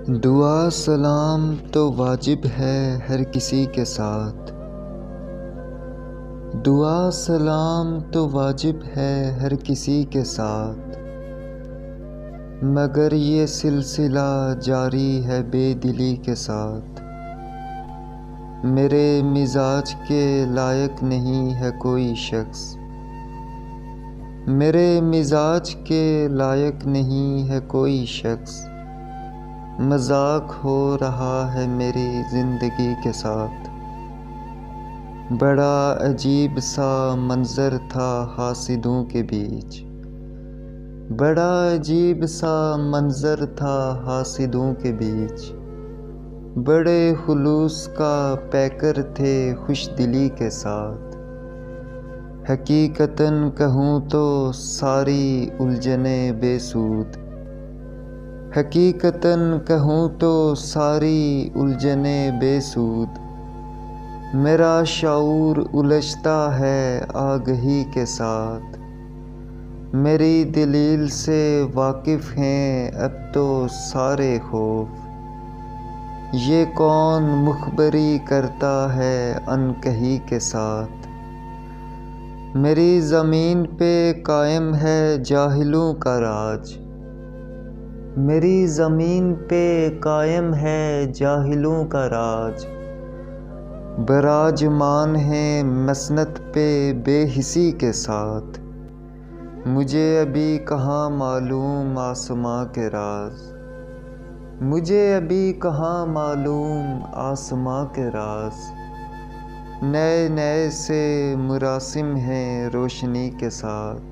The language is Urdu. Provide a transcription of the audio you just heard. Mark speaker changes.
Speaker 1: دعا سلام تو واجب ہے ہر کسی کے ساتھ، دعا سلام تو واجب ہے ہر کسی کے ساتھ، مگر یہ سلسلہ جاری ہے بے دلی کے ساتھ۔ میرے مزاج کے لائق نہیں ہے کوئی شخص، میرے مزاج کے لائق نہیں ہے کوئی شخص، مذاق ہو رہا ہے میری زندگی کے ساتھ۔ بڑا عجیب سا منظر تھا حاسدوں کے بیچ، بڑا عجیب سا منظر تھا حاسدوں کے بیچ، بڑے خلوص کا پیکر تھے خوش دلی کے ساتھ۔ حقیقتاً کہوں تو ساری الجھنیں بے سود، حقیقتاً کہوں تو ساری الجھنیں بے سود، میرا شعور الجھتا ہے آگہی کے ساتھ۔ میری دلیل سے واقف ہیں اب تو سارے خوف، یہ کون مخبری کرتا ہے انکہی کے ساتھ۔ میری زمین پہ قائم ہے جاہلوں کا راج، میری زمین پہ قائم ہے جاہلوں کا راج، براجمان ہیں مسند پہ بے حسی کے ساتھ۔ مجھے ابھی کہاں معلوم آسماں کے راز، مجھے ابھی کہاں معلوم آسماں کے راز، نئے نئے سے مراسم ہیں روشنی کے ساتھ۔